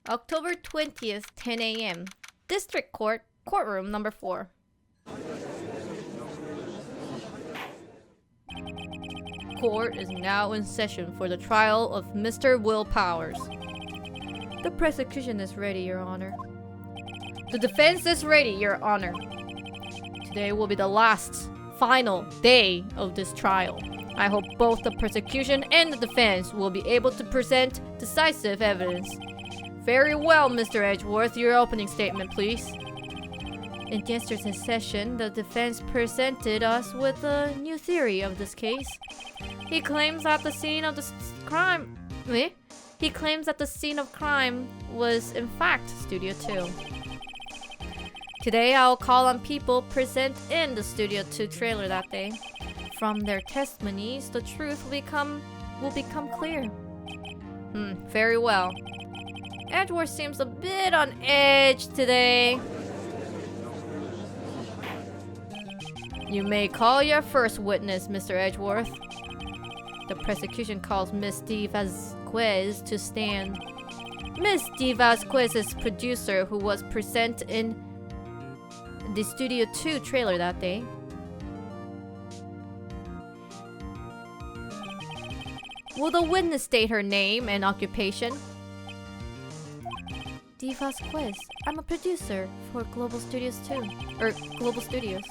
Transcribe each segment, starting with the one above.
October 20th, 10 a.m. District Court, courtroom number 4. Court is now in session for the trial of Mr. Will Powers. The prosecution is ready, Your Honor. The defense is ready, Your Honor. Today will be the last, final day of this trial. I hope both the prosecution and the defense will be able to present decisive evidence. Very well, Mr. Edgeworth, your opening statement, please. In yesterday's session, the defense presented us with a new theory of this case. He claims that the scene of the crime... He claims that the scene of crime was, in fact, Studio 2. Today, I'll call on people present in the Studio 2 trailer that day. From their testimonies, the truth will become clear. Very well. Edgeworth seems a bit on edge today. You may call your first witness, Mr. Edgeworth. The prosecution calls Miss Dee Vasquez to stand. Miss Dee Vasquez is producer who was present in the Studio 2 trailer that day. Will the witness state her name and occupation? Dee Vasquez. I'm a producer for Global Studios 2. Global Studios.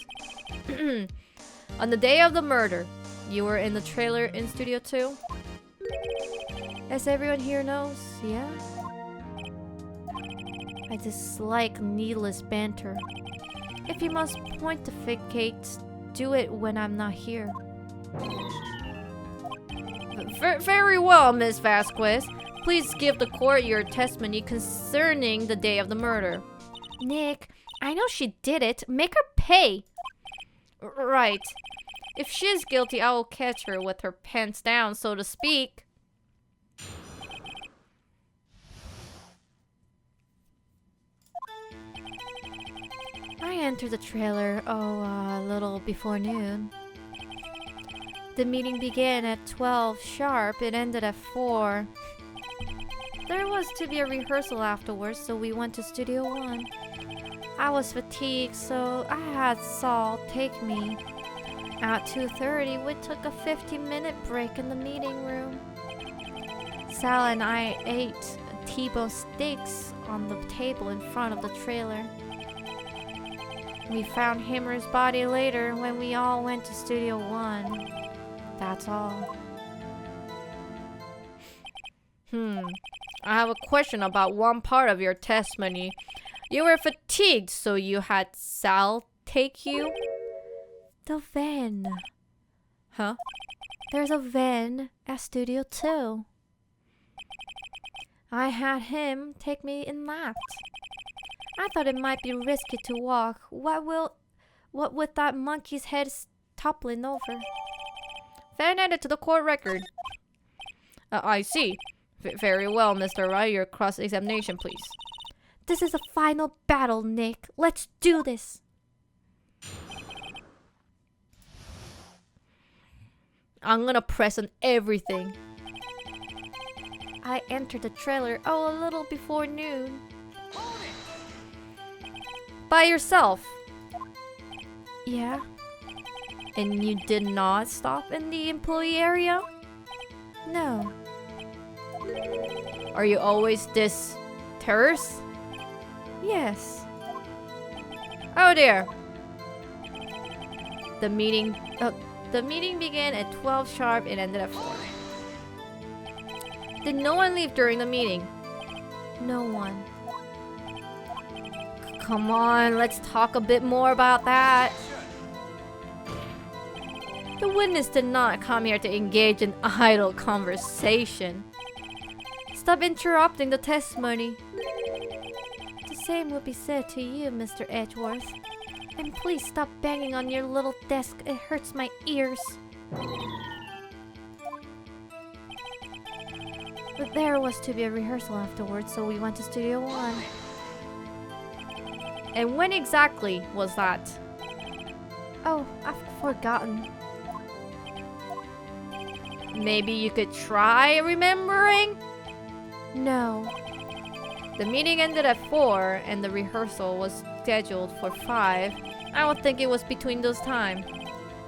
On the day of the murder, you were in the trailer in Studio 2? As everyone here knows, yeah? I dislike needless banter. If you must pontificate, do it when I'm not here. Very well, Miss Vasquez. Please give the court your testimony concerning the day of the murder. Nick, I know she did it. Make her pay. Right. If she's guilty, I will catch her with her pants down, so to speak. I entered the trailer, a little before noon. The meeting began at 12 sharp. It ended at 4. There was to be a rehearsal afterwards, so we went to Studio 1. I was fatigued, so I had Saul take me. At 2:30, we took a 15-minute break in the meeting room. Sal and I ate T-bone steaks on the table in front of the trailer. We found Himmer's body later when we all went to Studio 1. That's all. I have a question about one part of your testimony. You were fatigued, so you had Sal take you? The van. Huh? There's a van at Studio 2. I had him take me in that. I thought it might be risky to walk. What with that monkey's head toppling over? Van added to the court record. I see. Very well, Mr. Wright. Your cross-examination, please. This is a final battle, Nick. Let's do this. I'm gonna press on everything. I entered the trailer, a little before noon. By yourself? Yeah. And you did not stop in the employee area? No. Are you always this terse? Yes. Oh dear. The meeting began at 12 sharp and ended at 4. Did no one leave during the meeting? No one. Come on, let's talk a bit more about that. The witness did not come here to engage in idle conversation. Stop interrupting the testimony. The same would be said to you, Mr. Edgeworth. And please stop banging on your little desk. It hurts my ears. But there was to be a rehearsal afterwards, so we went to Studio 1. And when exactly was that? Oh, I've forgotten. Maybe you could try remembering? No. The meeting ended at 4 and the rehearsal was scheduled for 5. I don't think it was between those times.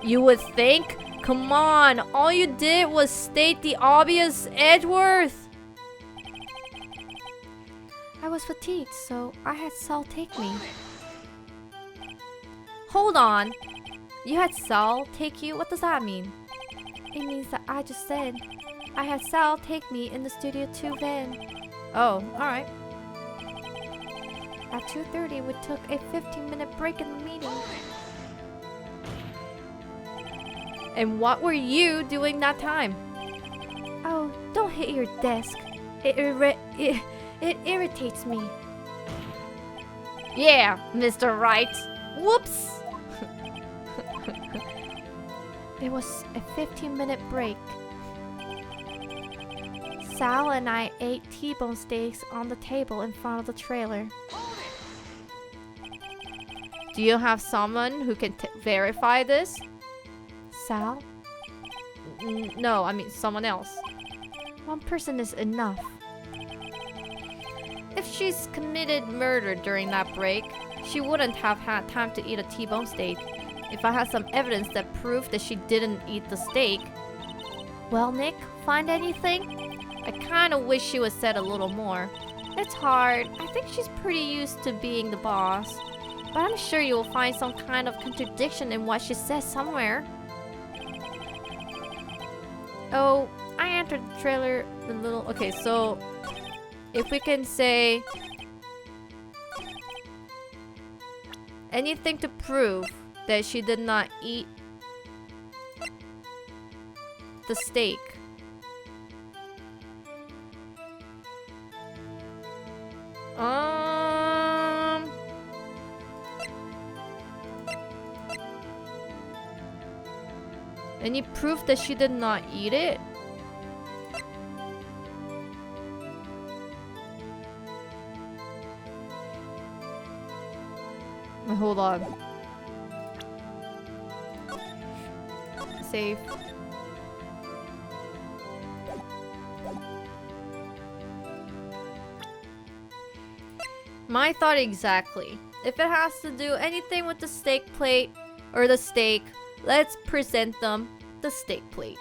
You would think? Come on, all you did was state the obvious, Edgeworth. I was fatigued, so I had Saul take me. Hold on. You had Saul take you? What does that mean? It means that I just said I had Sal take me in the Studio 2 van. Oh, alright. At 2:30, we took a 15-minute break in the meeting. And what were you doing that time? Oh, don't hit your desk. It irritates me. Yeah, Mr. Wright. Whoops! It was a 15-minute break. Sal and I ate T-bone steaks on the table in front of the trailer. Do you have someone who can verify this? Sal? No, I mean someone else. One person is enough. If she's committed murder during that break, she wouldn't have had time to eat a T-bone steak. If I had some evidence that proved that she didn't eat the steak. Well, Nick, find anything? I kinda wish she was said a little more. It's hard. I think she's pretty used to being the boss. But I'm sure you will find some kind of contradiction in what she says somewhere. Oh, I entered the trailer the little... Okay, so... If we can say... anything to prove that she did not eat the steak. Any proof that she did not eat it? Hold on. Save. My thought exactly. If it has to do anything with the steak plate or the steak, let's present them the steak plate.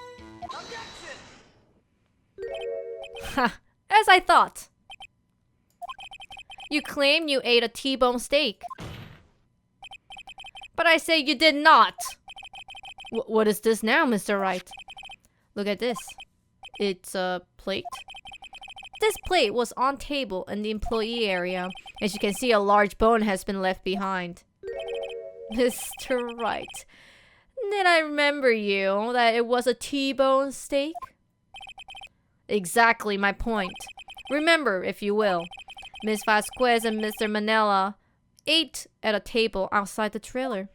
Ha! As I thought. You claim you ate a T-bone steak. But I say you did not. What is this now, Mr. Wright? Look at this. It's a plate. This plate was on table in the employee area. As you can see, a large bone has been left behind. Mr. Wright, did I remember you that it was a T-bone steak? Exactly my point. Remember, if you will, Miss Vasquez and Mr. Manella ate at a table outside the trailer.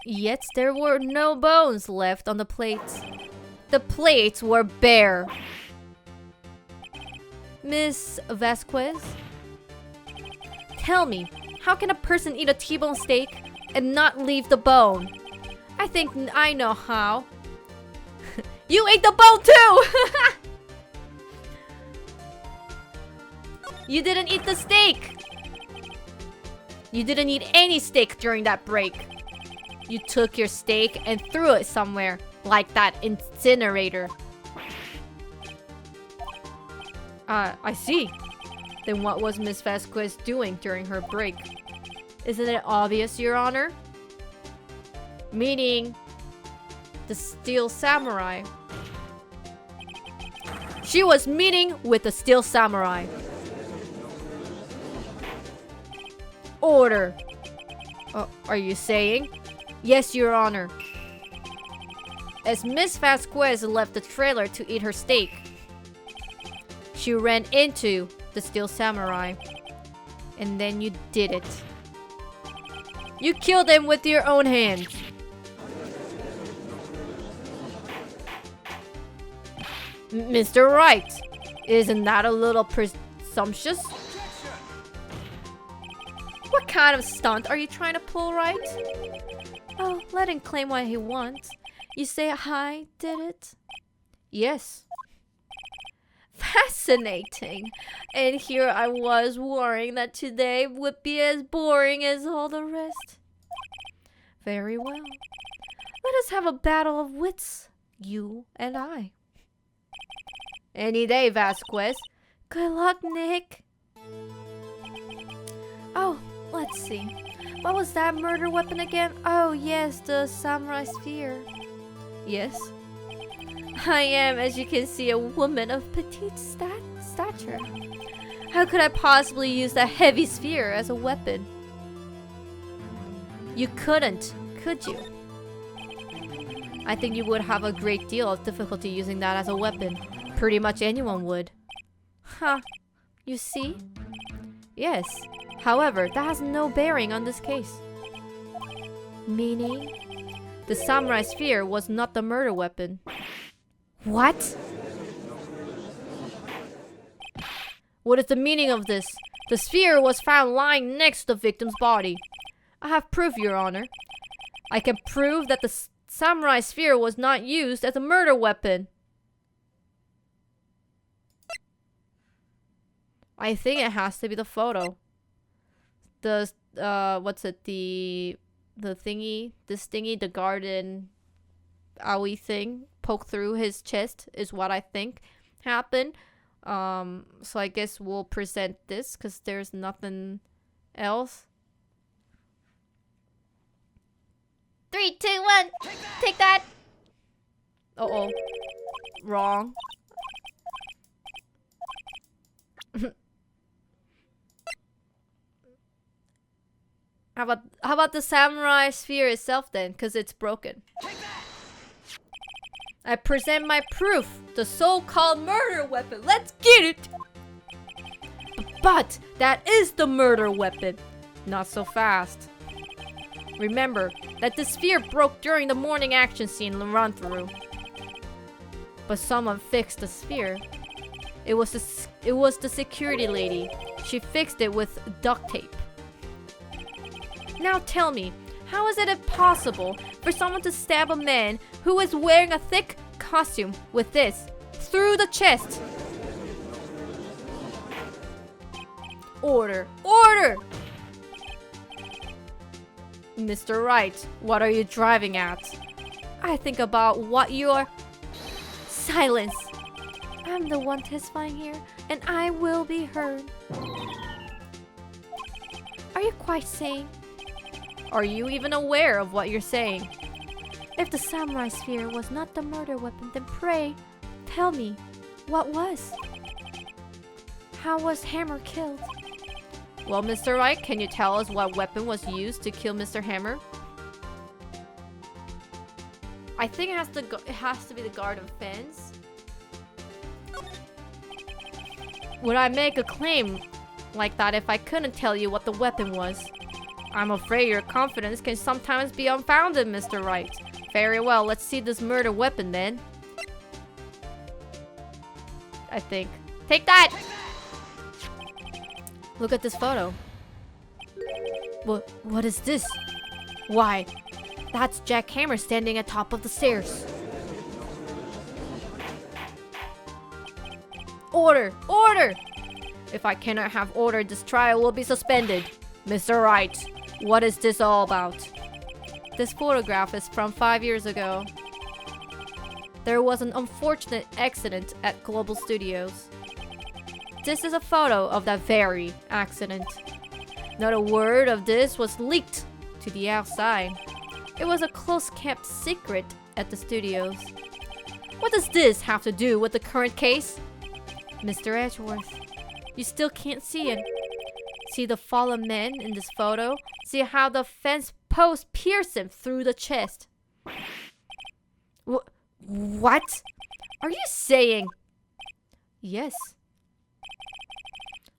Yet there were no bones left on the plates. The plates were bare. Miss Vasquez? Tell me, how can a person eat a T-bone steak and not leave the bone? I think I know how. You ate the bone too! You didn't eat the steak! You didn't eat any steak during that break. You took your steak and threw it somewhere, like that incinerator. I see. Then what was Miss Vasquez doing during her break? Isn't it obvious, Your Honor? Meaning the Steel Samurai. She was meeting with the Steel Samurai. Order. Are you saying? Yes, Your Honor. As Miss Vasquez left the trailer to eat her steak, she ran into the Steel Samurai. And then you did it. You killed him with your own hands. Mr. Wright, isn't that a little presumptuous? What kind of stunt are you trying to pull, Wright? Oh, let him claim what he wants. You say I did it? Yes. fascinating. And here I was worrying that today would be as boring as all the rest. Very well. Let us have a battle of wits, you and I. Any day, Vasquez. Good luck, Nick. Oh, let's see. What was that murder weapon again? Oh, yes, the samurai spear. Yes. I am, as you can see, a woman of petite stature. How could I possibly use that heavy sphere as a weapon? You couldn't, could you? I think you would have a great deal of difficulty using that as a weapon. Pretty much anyone would. Huh. You see? Yes. However, that has no bearing on this case. Meaning? The samurai sphere was not the murder weapon. What? What is the meaning of this? The sphere was found lying next to the victim's body. I have proof, Your Honor. I can prove that the samurai sphere was not used as a murder weapon. I think it has to be the photo. The what's it? The thingy, the garden owie thing poke through his chest is what I think happened. So I guess we'll present this because there's nothing else. 3, 2, 1, take that. Uh-oh. Wrong. How about the samurai sphere itself then? Because it's broken. I present my proof. The so-called murder weapon. Let's get it! But that is the murder weapon. Not so fast. Remember that the sphere broke during the morning action scene run-through. But someone fixed the sphere. It was the security lady. She fixed it with duct tape. Now tell me, how is it possible for someone to stab a man who is wearing a thick costume with this through the chest? Order! Order! Mr. Wright, what are you driving at? I think about what you're... Silence! I'm the one testifying here, and I will be heard. Are you quite sane? Are you even aware of what you're saying? If the samurai sphere was not the murder weapon, then pray, tell me, what was? How was Hammer killed? Well, Mr. Wright, can you tell us what weapon was used to kill Mr. Hammer? I think it has to be the garden fence. Would I make a claim like that if I couldn't tell you what the weapon was? I'm afraid your confidence can sometimes be unfounded, Mr. Wright. Very well, let's see this murder weapon then. I think. Take that! Look at this photo. What is this? Why, that's Jack Hammer standing atop of the stairs. Order! Order! If I cannot have order, this trial will be suspended. Mr. Wright, what is this all about? This photograph is from 5 years ago. There was an unfortunate accident at Global Studios. This is a photo of that very accident. Not a word of this was leaked to the outside. It was a close-kept secret at the studios. What does this have to do with the current case? Mr. Edgeworth, you still can't see it. See the fallen man in this photo? See how the fence post pierced him through the chest? What? Are you saying? Yes.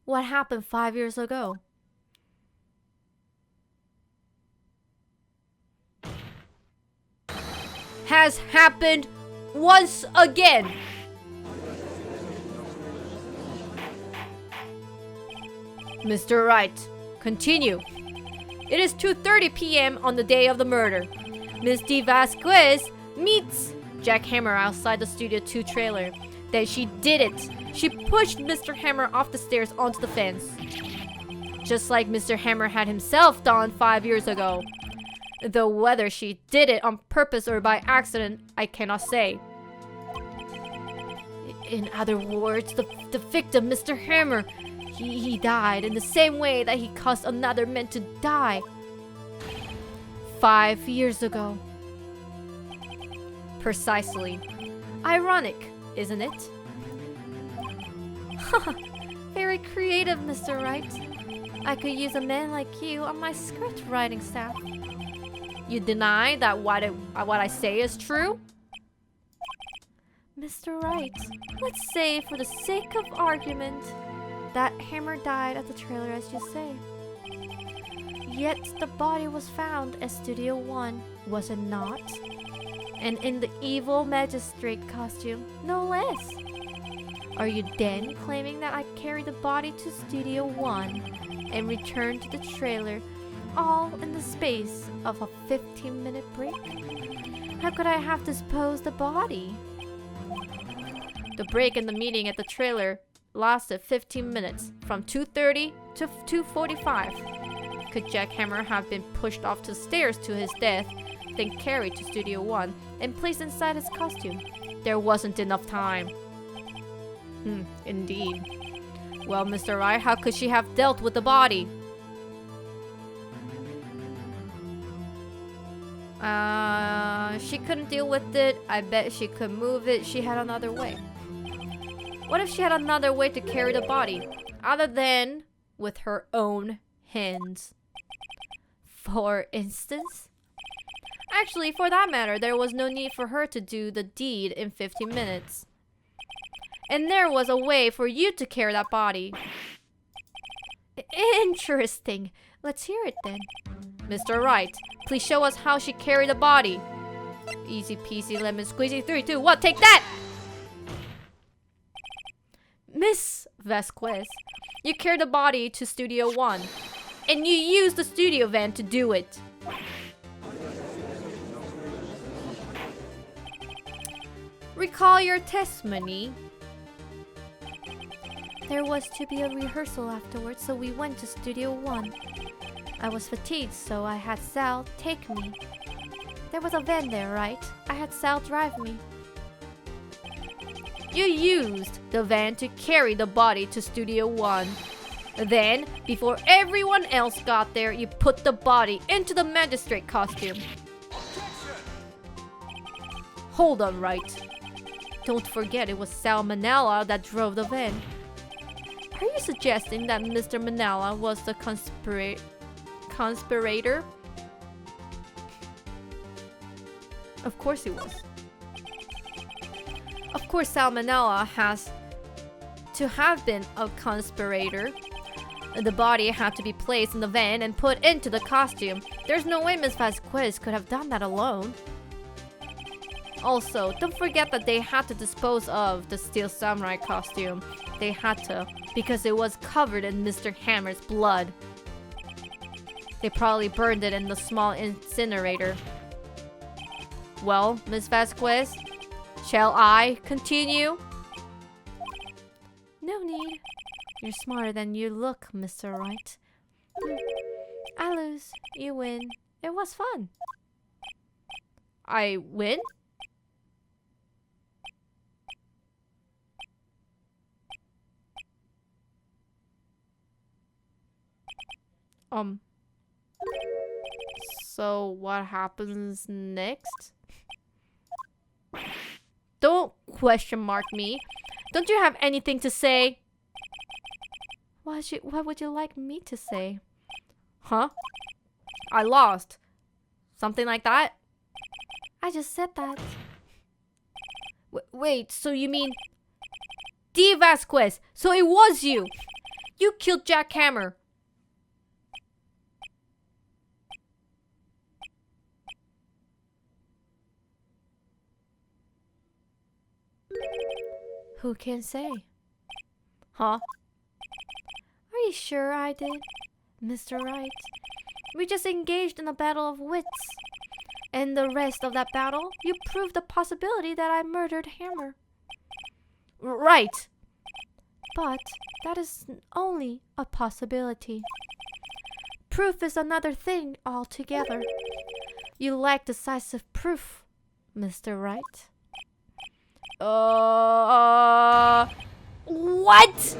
What happened 5 years ago? Has happened once again. Mr. Wright, continue. It is 2:30 p.m. on the day of the murder. Miss Dee Vasquez meets Jack Hammer outside the Studio 2 trailer. Then she did it. She pushed Mr. Hammer off the stairs onto the fence. Just like Mr. Hammer had himself done 5 years ago. Though whether she did it on purpose or by accident, I cannot say. In other words, the victim, Mr. Hammer, he died in the same way that he caused another man to die 5 years ago. Precisely. Ironic, isn't it? Very creative, Mr. Wright. I could use a man like you on my script writing staff. You deny that what I say is true? Mr. Wright, let's say for the sake of argument that Hammer died at the trailer as you say. Yet the body was found at Studio 1, was it not? And in the evil magistrate costume, no less. Are you then claiming that I carried the body to Studio 1 and returned to the trailer all in the space of a 15-minute break? How could I have disposed the body? The break in the meeting at the trailer lasted 15 minutes, from 2:30 to 2:45. Could Jack Hammer have been pushed off the stairs to his death, then carried to Studio 1 and placed inside his costume? There wasn't enough time. Indeed. Well, Mr. Wright, how could she have dealt with the body? She couldn't deal with it. I bet she could move it. She had another way. What if she had another way to carry the body, other than with her own hands? For instance? Actually, for that matter, there was no need for her to do the deed in 15 minutes. And there was a way for you to carry that body. Interesting. Let's hear it then. Mr. Wright, please show us how she carried the body. Easy peasy lemon squeezy. 3, 2, 1, take that! Miss Vasquez, you carried the body to Studio 1. And you used the studio van to do it. Recall your testimony. There was to be a rehearsal afterwards, so we went to Studio 1. I was fatigued, so I had Sal take me. There was a van there, right? I had Sal drive me. You used the van to carry the body to Studio 1. Then, before everyone else got there, you put the body into the magistrate costume. Hold on, Wright. Don't forget it was Sal Manala that drove the van. Are you suggesting that Mr. Manala was the conspirator? Of course he was. Of course Sal Manala has to have been a conspirator. The body had to be placed in the van and put into the costume. There's no way Miss Vasquez could have done that alone. Also, don't forget that they had to dispose of the Steel Samurai costume. They had to, because it was covered in Mr. Hammer's blood. They probably burned it in the small incinerator. Well, Miss Vasquez, shall I continue? No need. You're smarter than you look, Mr. Wright. I lose. You win. It was fun. I win? So what happens next? Don't question mark me. Don't you have anything to say? What would you like me to say? Huh? I lost. Something like that? I just said that. Wait, so you mean... Dee Vasquez, so it was you! You killed Jack Hammer. Who can say? Huh? Are you sure I did, Mr. Wright? We just engaged in a battle of wits. And the rest of that battle, you proved the possibility that I murdered Hammer. Right. But that is only a possibility. Proof is another thing altogether. You lack decisive proof, Mr. Wright. What?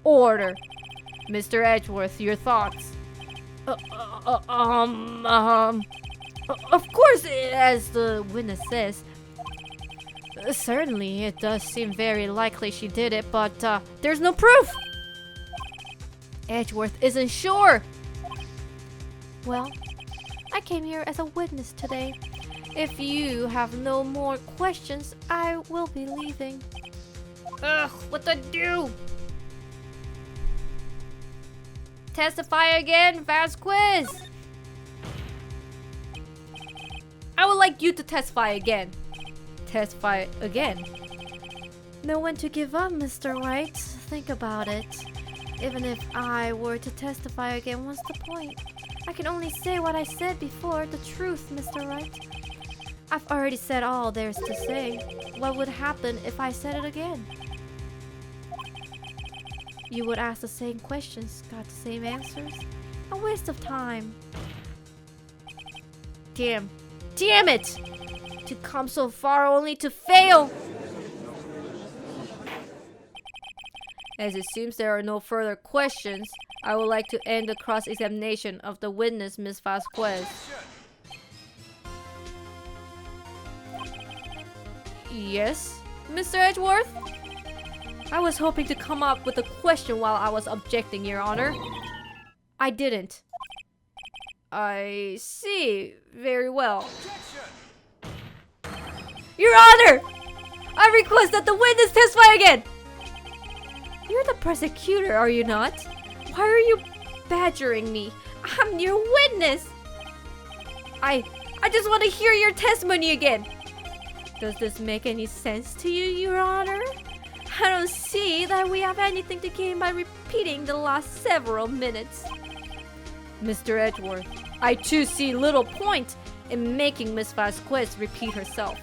Order. Mr. Edgeworth, your thoughts. Of course, as the witness says. Certainly, it does seem very likely she did it, but there's no proof. Edgeworth isn't sure. Well, I came here as a witness today. If you have no more questions, I will be leaving. Ugh, what to do? Testify again, Vasquez. I would like you to testify again. Testify again. Know when to give up, Mr. Wright. Think about it. Even if I were to testify again, what's the point? I can only say what I said before, the truth, Mr. Wright. I've already said all there's to say. What would happen if I said it again? You would ask the same questions, got the same answers. A waste of time. Damn it! To come so far only to fail! As it seems there are no further questions, I would like to end the cross-examination of the witness, Miss Vasquez. Yes, Mr. Edgeworth? I was hoping to come up with a question while I was objecting, Your Honor. I didn't. I see. Very well. Your Honor! I request that the witness testify again! You're the prosecutor, are you not? Why are you badgering me? I'm your witness! I just want to hear your testimony again! Does this make any sense to you, Your Honor? I don't see that we have anything to gain by repeating the last several minutes. Mr. Edgeworth, I too see little point in making Miss Vasquez repeat herself.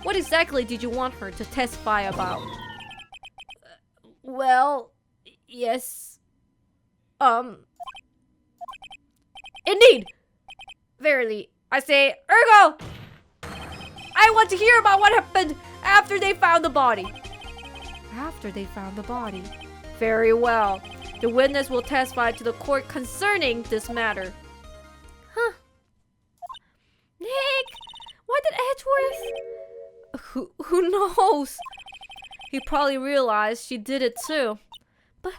What exactly did you want her to testify about? Well, yes. Indeed! Verily, I say, ergo! I want to hear about what happened after they found the body. After they found the body. Very well. The witness will testify to the court concerning this matter. Huh. Nick! Why did Edgeworth? Who knows? He probably realized she did it too. But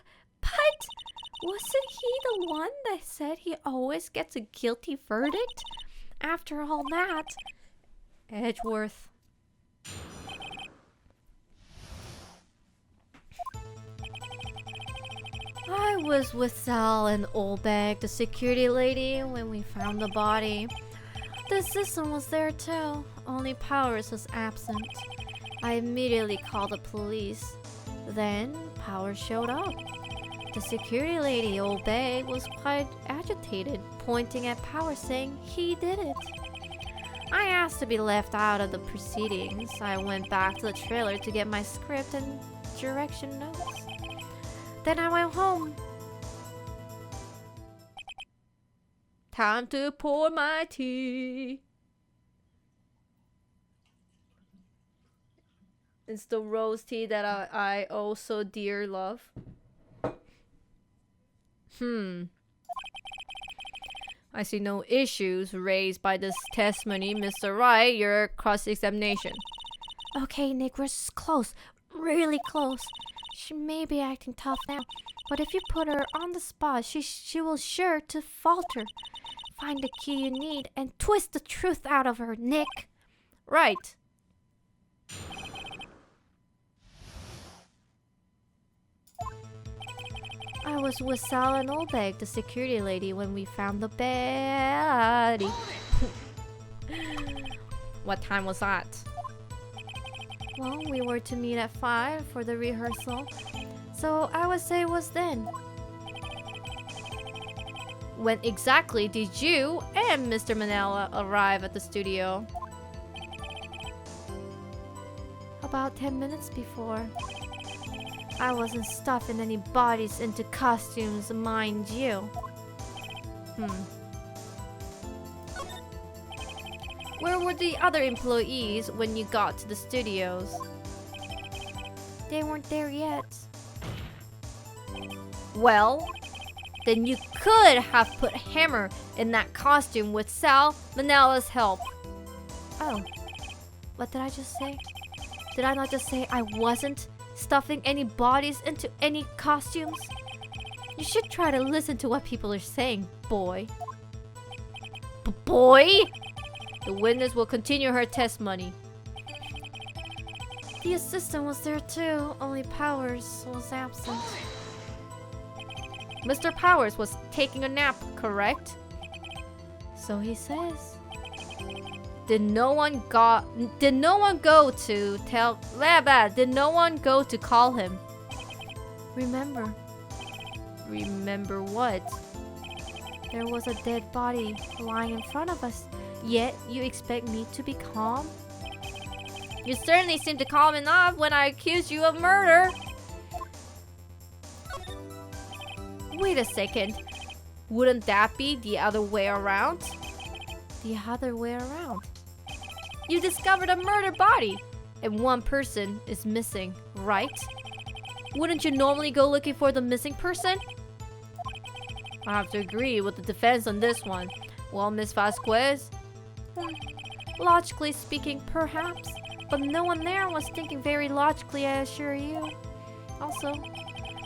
wasn't he the one that said he always gets a guilty verdict? After all that, Edgeworth. I was with Sal and Oldbag, the security lady, when we found the body. The assistant was there too, only Powers was absent. I immediately called the police. Then Powers showed up. The security lady, Oldbag, was quite agitated, pointing at Powers saying he did it. I asked to be left out of the proceedings. I went back to the trailer to get my script and direction notes. Then I went home. Time to pour my tea. It's the rose tea that I also dear love. I see no issues raised by this testimony, Mr. Wright. Your cross-examination. Okay, Nick, we're close. Really close. She may be acting tough now, but if you put her on the spot, she will sure to falter. Find the key you need and twist the truth out of her, Nick. Right. I was with Sal and Oldbag, the security lady, when we found the body. What time was that? Well, we were to meet at 5 for the rehearsal, so I would say it was then. When exactly did you and Mr. Manella arrive at the studio? about 10 minutes before. I wasn't stuffing any bodies into costumes, mind you. Where were the other employees when you got to the studios? They weren't there yet. Well, then you could have put Hammer in that costume with Sal Manella's help. Oh, what did I just say? Did I not just say I wasn't stuffing any bodies into any costumes? You should try to listen to what people are saying, boy. Boy? The witness will continue her testimony. The assistant was there too, only Powers was absent. Mr. Powers was taking a nap, correct? So he says. Did no one go to call him? Remember. Remember what? There was a dead body lying in front of us, yet you expect me to be calm? You certainly seemed calm enough when I accused you of murder. Wait a second. Wouldn't that be the other way around? The other way around? You discovered a murdered body, and one person is missing, right? Wouldn't you normally go looking for the missing person? I have to agree with the defense on this one. Well, Miss Vasquez? Logically speaking, perhaps. But no one there was thinking very logically, I assure you. Also,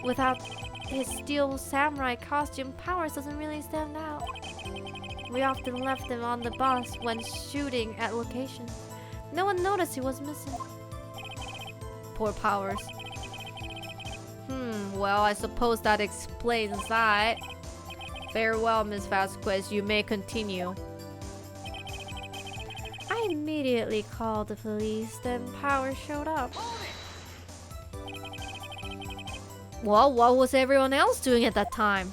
without his steel samurai costume, Powers doesn't really stand out. We often left him on the bus when shooting at locations. No one noticed he was missing. Poor Powers. Well, I suppose that explains that. Very well, Miss Vasquez, you may continue. I immediately called the police, then Powers showed up. Well, what was everyone else doing at that time?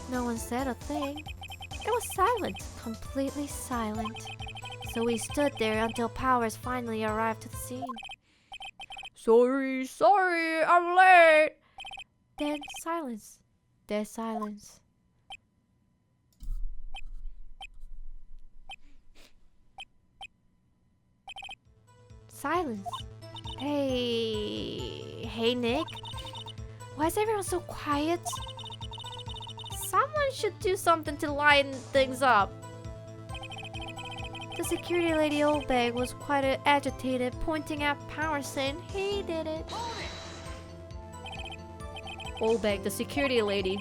No one said a thing. It was silent, completely silent. So we stood there until Powers finally arrived to the scene. Sorry, I'm late. Then silence. Dead silence. Silence. Hey, Nick. Why is everyone so quiet? Someone should do something to lighten things up. The security lady Oldbag was quite agitated, pointing at Powers saying he did it. Oldbag, the security lady.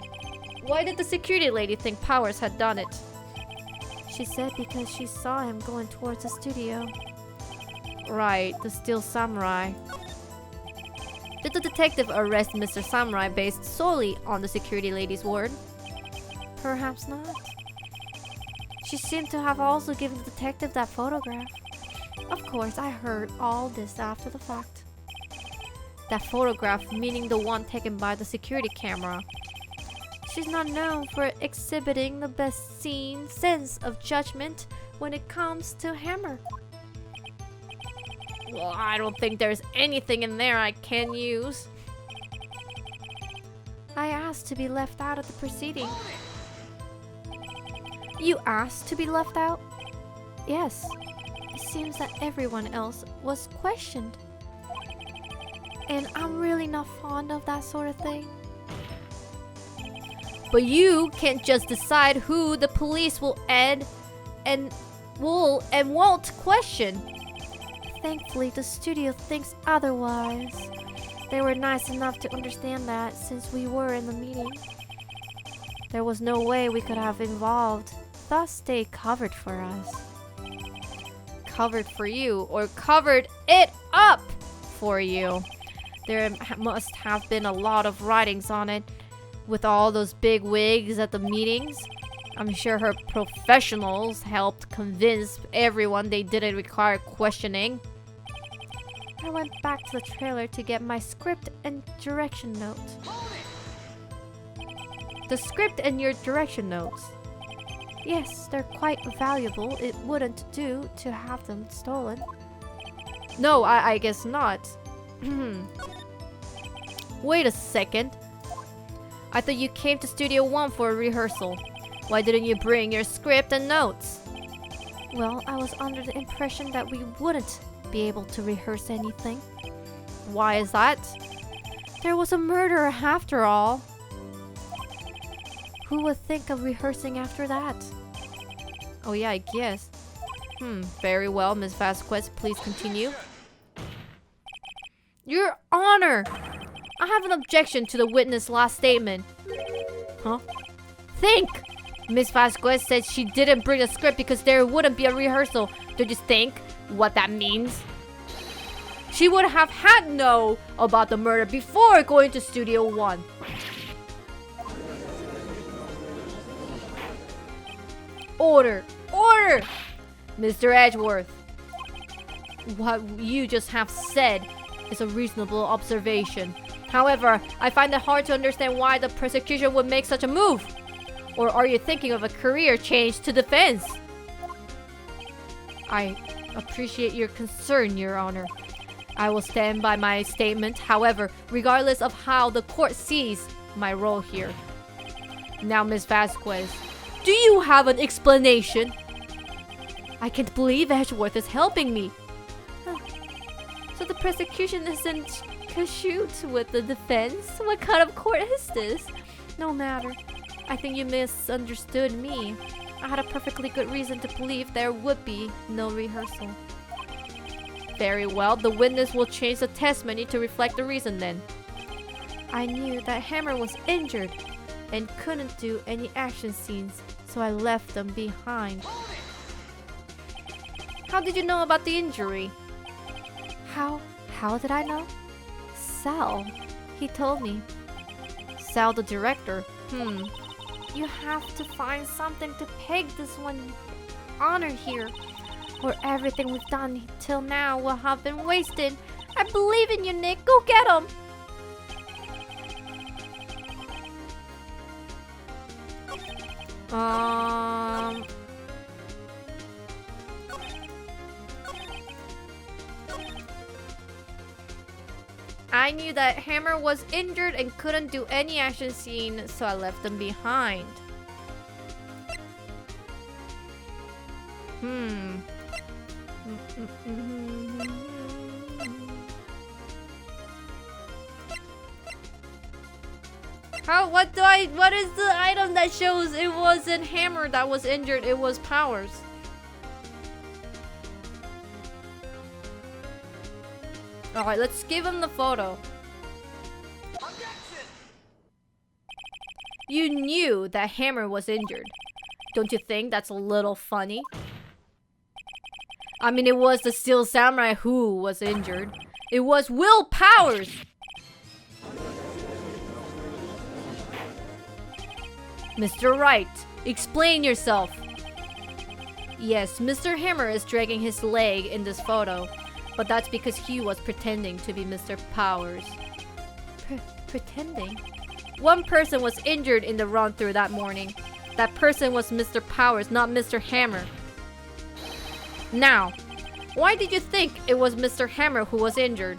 Why did the security lady think Powers had done it? She said because she saw him going towards the studio. Right, the Steel Samurai. Did the detective arrest Mr. Samurai based solely on the security lady's word? Perhaps not. She seemed to have also given the detective that photograph. Of course, I heard all this after the fact. That photograph meaning the one taken by the security camera. She's not known for exhibiting the best sense of judgment when it comes to Hammer. Well, I don't think there's anything in there I can use. I asked to be left out of the proceeding. You asked to be left out? Yes. It seems that everyone else was questioned. And I'm really not fond of that sort of thing. But you can't just decide who the police will and won't question. Thankfully, the studio thinks otherwise. They were nice enough to understand that since we were in the meeting. There was no way we could have involved, thus they covered for us. Covered for you, or covered it up for you. There must have been a lot of writings on it, with all those big wigs at the meetings. I'm sure her professionals helped convince everyone they didn't require questioning. I went back to the trailer to get my script and direction notes. The script and your direction notes? Yes, they're quite valuable. It wouldn't do to have them stolen. No, I guess not. Wait a second. I thought you came to Studio 1 for a rehearsal. Why didn't you bring your script and notes? Well, I was under the impression that we wouldn't be able to rehearse anything. Why is that? There was a murder after all. Who would think of rehearsing after that? Oh yeah, I guess. Very well, Miss Vasquez, please continue. Your Honor! I have an objection to the witness' last statement. Huh? Think! Miss Vasquez said she didn't bring a script because there wouldn't be a rehearsal. Don't you think what that means? She would have had to know about the murder before going to Studio 1. Order! Order! Mr. Edgeworth, what you just have said is a reasonable observation. However, I find it hard to understand why the prosecution would make such a move. Or are you thinking of a career change to defense? I appreciate your concern, Your Honor. I will stand by my statement, however, regardless of how the court sees my role here. Now, Miss Vasquez, do you have an explanation? I can't believe Edgeworth is helping me. So the prosecution isn't cahoots with the defense? What kind of court is this? No matter. I think you misunderstood me. I had a perfectly good reason to believe there would be no rehearsal. Very well, the witness will change the testimony to reflect the reason then. I knew that Hammer was injured and couldn't do any action scenes, so I left them behind. How did you know about the injury? How did I know? Sal. He told me. Sal, the director. You have to find something to peg this one honor here, or everything we've done till now will have been wasted. I believe in you, Nick. Go get him. I knew that Hammer was injured and couldn't do any action scene, so I left them behind. What is the item that shows it wasn't Hammer that was injured, it was Powers? Alright, let's give him the photo. You knew that Hammer was injured. Don't you think that's a little funny? I mean, it was the Steel Samurai who was injured. It was Will Powers! Mr. Wright, explain yourself. Yes, Mr. Hammer is dragging his leg in this photo, but that's because he was pretending to be Mr. Powers. Pretending? One person was injured in the run-through that morning. That person was Mr. Powers, not Mr. Hammer. Now, why did you think it was Mr. Hammer who was injured?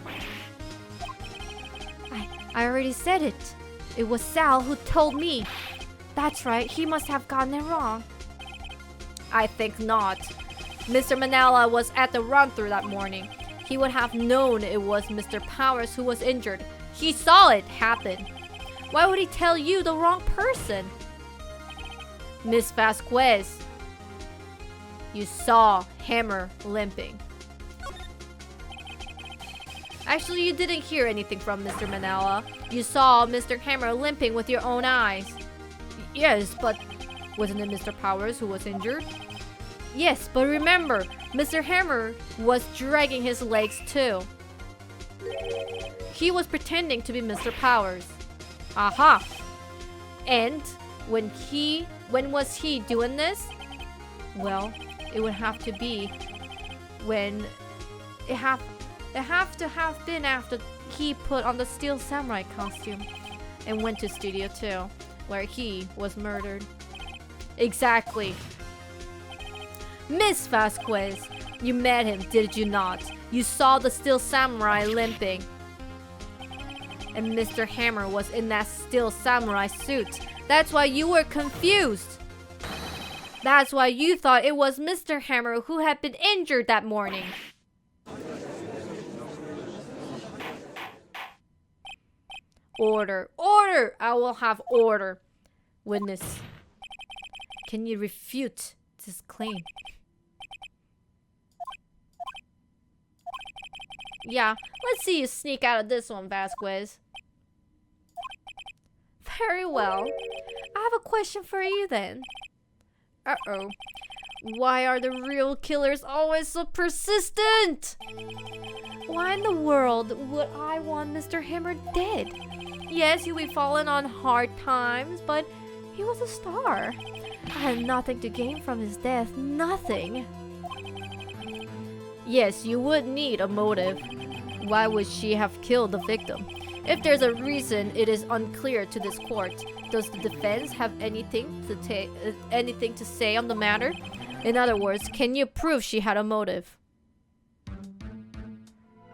I already said it. It was Sal who told me. That's right, he must have gotten it wrong. I think not. Mr. Manala was at the run-through that morning. He would have known it was Mr. Powers who was injured. He saw it happen. Why would he tell you the wrong person? Miss Vasquez, you saw Hammer limping. Actually, you didn't hear anything from Mr. Manala. You saw Mr. Hammer limping with your own eyes. Yes, but wasn't it Mr. Powers who was injured? Yes, but remember, Mr. Hammer was dragging his legs too. He was pretending to be Mr. Powers. Aha! And when was he doing this? Well, it would have to be when it have to have been after he put on the Steel Samurai costume and went to Studio 2, where he was murdered. Exactly. Miss Vasquez, You met him, did you not? You saw the steel samurai limping. And Mr. Hammer was in that steel samurai suit. That's why you were confused. That's why you thought it was Mr. Hammer who had been injured that morning. Order. Order! I will have order. Witness. Can you refute this claim? Yeah, let's see you sneak out of this one, Vasquez. Very well. I have a question for you then. Uh-oh. Why are the real killers always so persistent? Why in the world would I want Mr. Hammer dead? Yes, he'll be falling on hard times, but he was a star. I had nothing to gain from his death. Nothing. Yes, you would need a motive. Why would she have killed the victim? If there's a reason, it is unclear to this court. Does the defense have anything to say on the matter? In other words, can you prove she had a motive?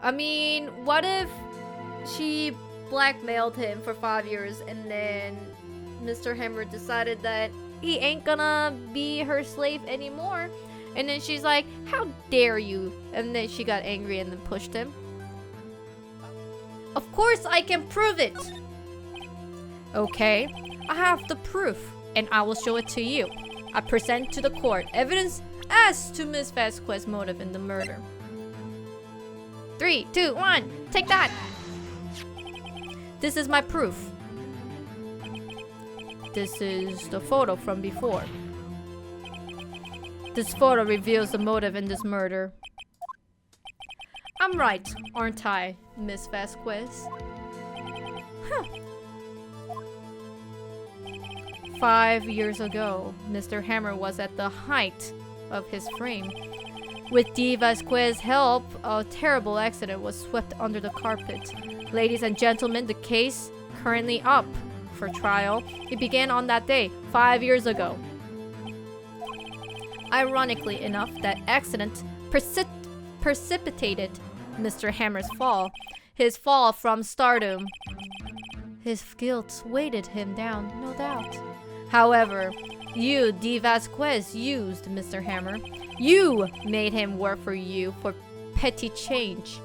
I mean, what if she blackmailed him for 5 years and then Mr. Hammer decided that he ain't gonna be her slave anymore? And then she's like, how dare you? And then she got angry and then pushed him. Of course I can prove it! Okay, I have the proof and I will show it to you. I present to the court evidence as to Miss Vasquez's motive in the murder. 3, 2, 1, take that! This is my proof. This is the photo from before. This photo reveals the motive in this murder. I'm right, aren't I, Miss Vasquez? Huh. 5 years ago, Mr. Hammer was at the height of his fame. With Dee Vasquez's help, a terrible accident was swept under the carpet. Ladies and gentlemen, the case currently up for trial. It began on that day, 5 years ago. Ironically enough, that accident precipitated Mr. Hammer's fall. His fall from stardom. His guilt weighted him down, no doubt. However, you, Dee Vasquez, used Mr. Hammer. You made him work for you for petty change.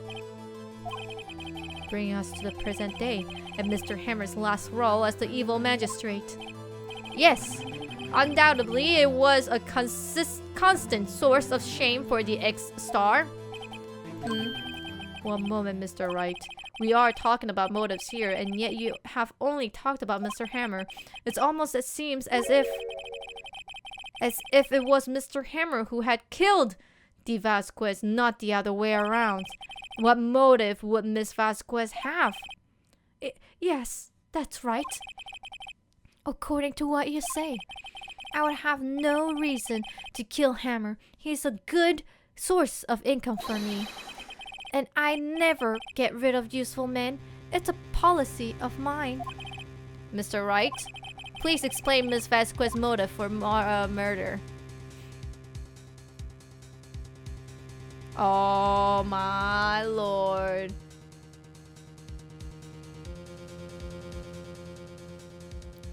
Bringing us to the present day and Mr. Hammer's last role as the evil magistrate. Yes, undoubtedly it was a constant source of shame for the ex-star. One moment, Mr. Wright. We are talking about motives here, and yet you have only talked about Mr. Hammer. It's almost it seems as if it was Mr. Hammer who had killed Dee Vasquez, not the other way around. What motive would Miss Vasquez have? Yes, that's right. According to what you say, I would have no reason to kill Hammer. He's a good source of income for me. And I never get rid of useful men. It's a policy of mine. Mr. Wright, please explain Miss Vasquez's motive for murder. Oh my lord.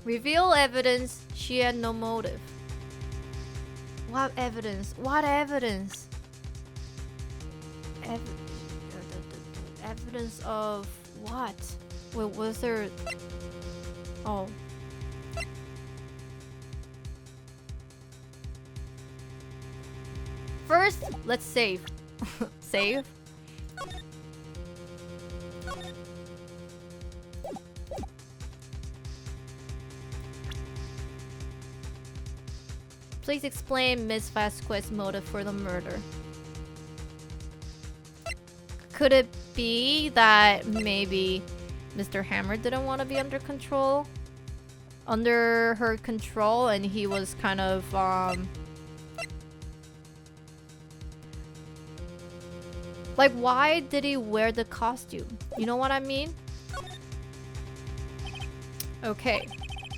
Reveal evidence she had no motive. What evidence? What evidence? Evidence of what? Wait, was there... Oh. First, let's save. Save. Please explain Miss Vasquez's motive for the murder. Could it be that maybe Mr. Hammer didn't want to be under her control, and he was kind of like, why did he wear the costume? You know what I mean? Okay.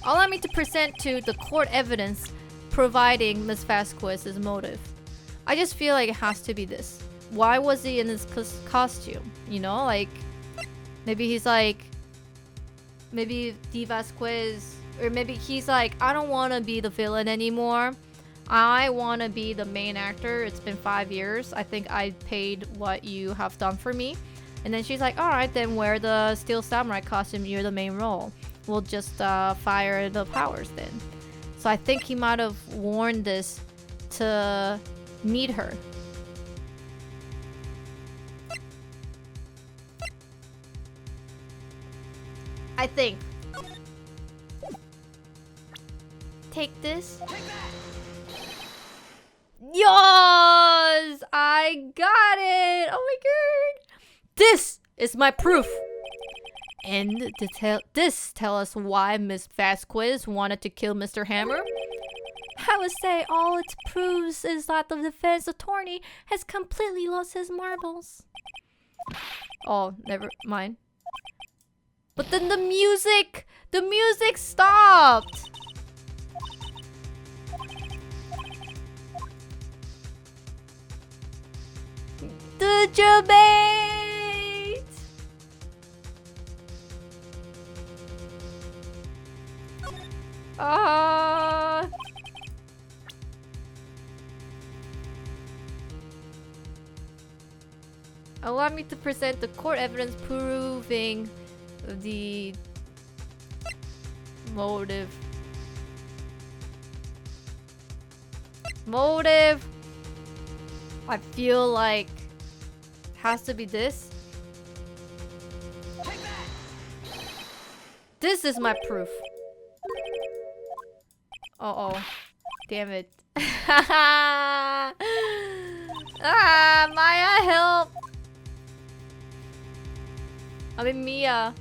Allow me to present to the court evidence providing Miss Vasquez's motive. I just feel like it has to be this. Why was he in his costume? You know, like maybe he's like, maybe Dee Vasquez, or maybe he's like, I don't want to be the villain anymore. I want to be the main actor. It's been 5 years. I think I paid what you have done for me. And then she's like, all right, then wear the Steel Samurai costume. You're the main role. We'll just fire the powers then. So I think he might have worn this to meet her. I think. Take this. Yes! I got it! Oh my god! This is my proof! And tell us why Miss Vasquez wanted to kill Mr. Hammer? I would say all it proves is that the defense attorney has completely lost his marbles. Oh, never mind. But then the music stopped! The debate! Allow me to present the court evidence proving the motive. I feel like it has to be this. This is my proof. Uh-oh. Damn it. Maya, help! I mean, Mia.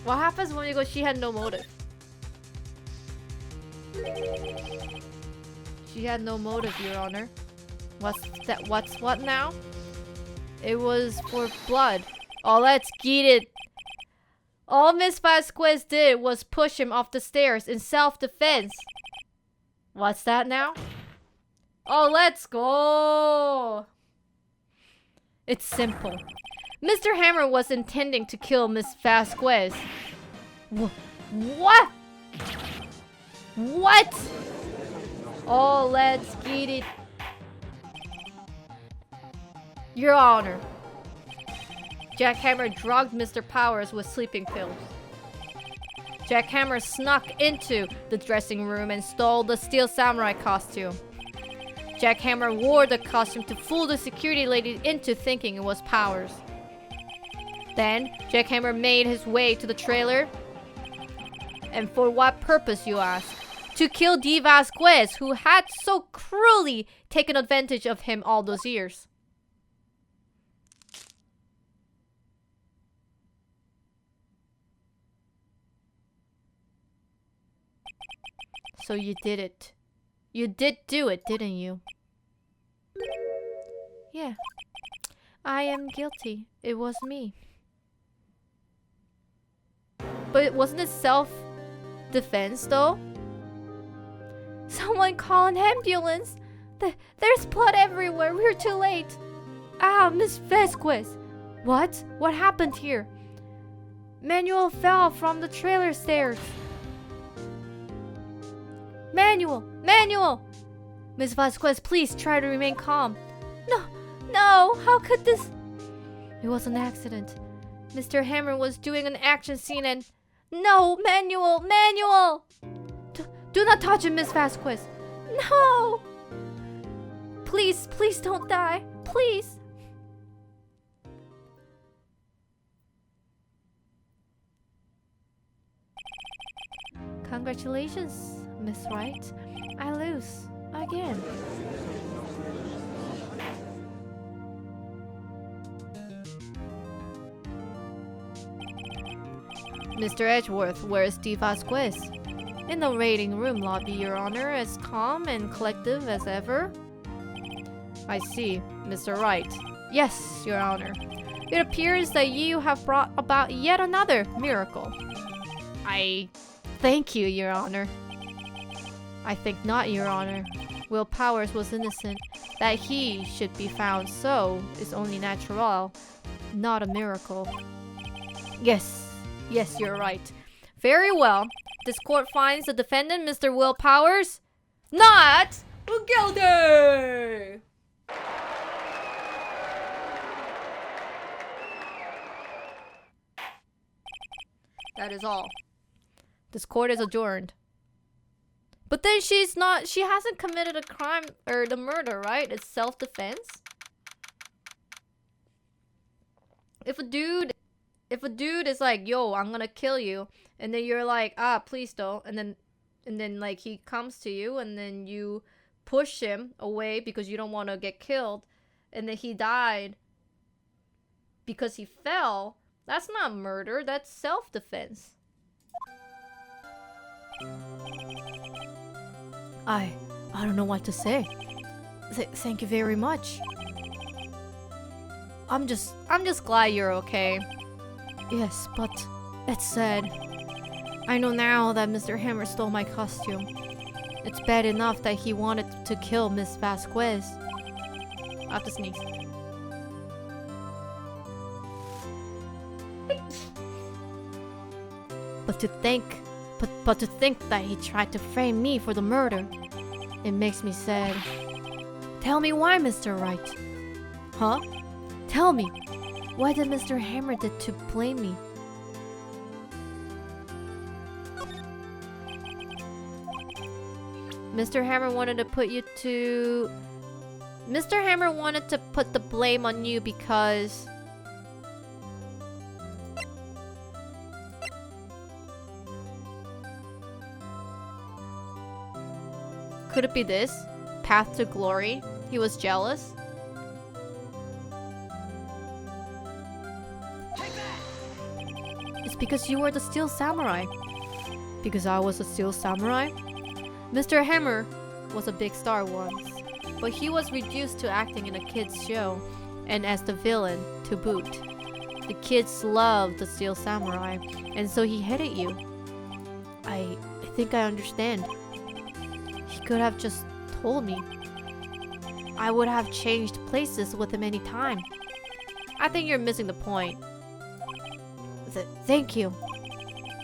What happens when you go, she had no motive? She had no motive, Your Honor. What's what now? It was for blood. Oh, let's get it. All Miss Vasquez did was push him off the stairs in self-defense. What's that now? Oh, let's go. It's simple. Mr. Hammer was intending to kill Miss Vasquez. What? What? Oh, let's get it. Your Honor. Jack Hammer drugged Mr. Powers with sleeping pills. Jack Hammer snuck into the dressing room and stole the Steel Samurai costume. Jack Hammer wore the costume to fool the security lady into thinking it was Powers. Then, Jack Hammer made his way to the trailer. And for what purpose, you ask? To kill Dee Vasquez, who had so cruelly taken advantage of him all those years. So you did it. You did do it, didn't you? Yeah. I am guilty. It was me. But wasn't it self-defense though? Someone call an ambulance! There's blood everywhere. We're too late. Ah, Miss Vasquez. What? What happened here? Manuel fell from the trailer stairs. Manuel! Miss Vasquez, please try to remain calm. No, how could this? It was an accident. Mr. Hammer was doing an action scene and... No, Manuel! Do not touch him, Miss Vasquez. No! Please don't die. Please. Congratulations, Miss Wright. I lose again. Mr. Edgeworth, where's Dee Vasquez? In the waiting room lobby, Your Honor, as calm and collective as ever. I see, Mr. Wright. Yes, Your Honor. It appears that you have brought about yet another miracle. I thank you, Your Honor. I think not, Your Honor. Will Powers was innocent. That he should be found so is only natural, not a miracle. Yes, you're right. Very well. This court finds the defendant, Mr. Will Powers, not guilty! That is all. This court is adjourned. But then she hasn't committed a crime or the murder, right? It's self-defense. If a dude is like, yo, I'm gonna kill you, and then you're like, ah, please don't, and then like he comes to you and then you push him away because you don't want to get killed, and then he died because he fell, that's not murder, that's self-defense. I don't know what to say. Thank you very much. I'm just glad you're okay. Yes, but it's sad. I know now that Mr. Hammer stole my costume. It's bad enough that he wanted to kill Miss Vasquez. I have to sneeze. But to think that he tried to frame me for the murder, it makes me sad. Tell me why, Mr. Wright. Huh? Tell me, why did Mr. Hammer did to blame me? Mr. Hammer wanted to put the blame on you because could it be this? Path to glory? He was jealous? It's because you were the Steel Samurai. Because I was a Steel Samurai? Mr. Hammer was a big star once, but he was reduced to acting in a kid's show, and as the villain, to boot. The kids loved the Steel Samurai, and so he hated you. I think I understand. He could have just told me. I would have changed places with him any time. I think you're missing the point. Thank you.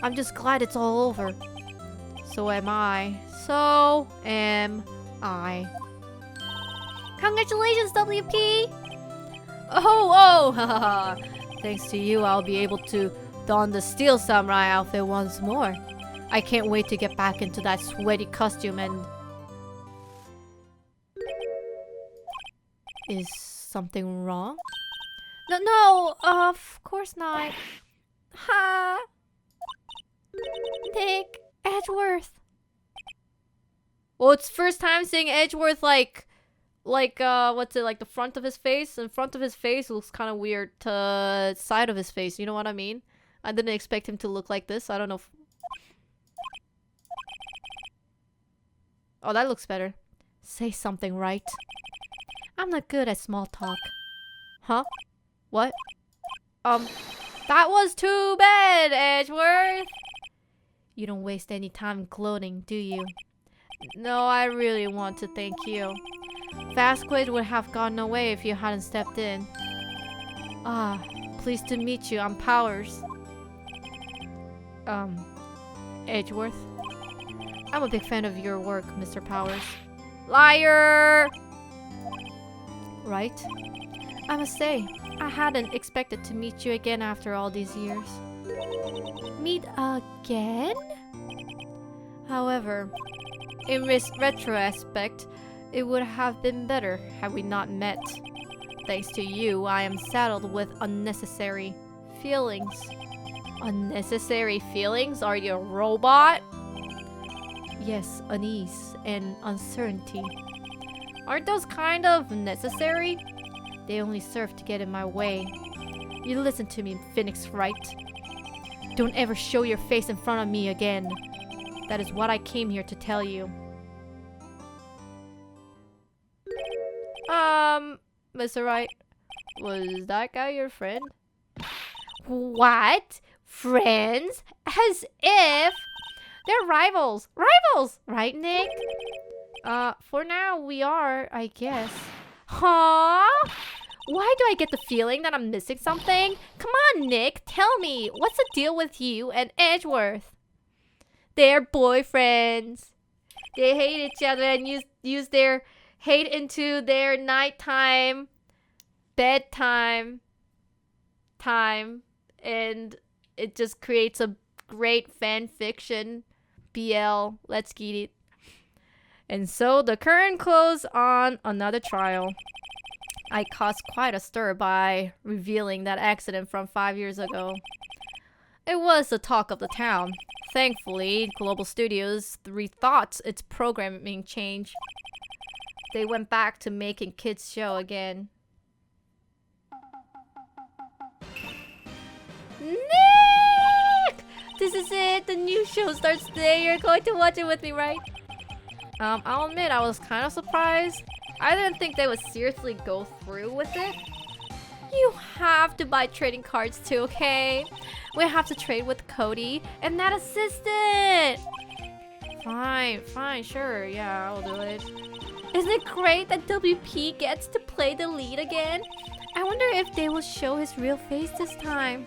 I'm just glad it's all over. So am I. So am I. Congratulations, WP! Oh, thanks to you, I'll be able to don the Steel Samurai outfit once more. I can't wait to get back into that sweaty costume and... Is something wrong? No, of course not. Ha! Nick, Edgeworth. Well, it's first time seeing Edgeworth like what's it, like the front of his face? And front of his face looks kind of weird to side of his face, you know what I mean? I didn't expect him to look like this. I don't know if... Oh, that looks better. Say something, right? I'm not good at small talk. Huh? What? That was too bad, Edgeworth! You don't waste any time gloating, do you? No, I really want to thank you. Vasquez would have gotten away if you hadn't stepped in. Ah, pleased to meet you. I'm Powers. Edgeworth? I'm a big fan of your work, Mr. Powers. Liar! Right? I must say, I hadn't expected to meet you again after all these years. Meet again? However, in retrospect, it would have been better had we not met. Thanks to you, I am saddled with unnecessary feelings. Unnecessary feelings? Are you a robot? Yes, unease and uncertainty. Aren't those kind of necessary? They only serve to get in my way. You listen to me, Phoenix Wright. Don't ever show your face in front of me again. That is what I came here to tell you. Mr. Wright. Was that guy your friend? What? Friends? As if they're rivals. Rivals! Right, Nick? For now, we are, I guess. Huh? Why do I get the feeling that I'm missing something? Come on, Nick, tell me. What's the deal with you and Edgeworth? They're boyfriends. They hate each other and use their hate into their nighttime, bedtime time. And it just creates a great fan fiction. BL, let's get it. And so the curtain closed on another trial. I caused quite a stir by revealing that accident from 5 years ago. It was the talk of the town. Thankfully, Global Studios rethought its programming change. They went back to making kids' show again. Nick! This is it! The new show starts today. You're going to watch it with me, right? I'll admit I was kind of surprised. I didn't think they would seriously go through with it. You have to buy trading cards too, okay? We have to trade with Cody and that assistant. Fine, sure. Yeah, I'll do it. Isn't it great that WP gets to play the lead again? I wonder if they will show his real face this time.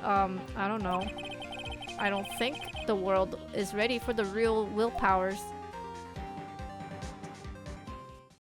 I don't know. I don't think the world is ready for the real Will Powers.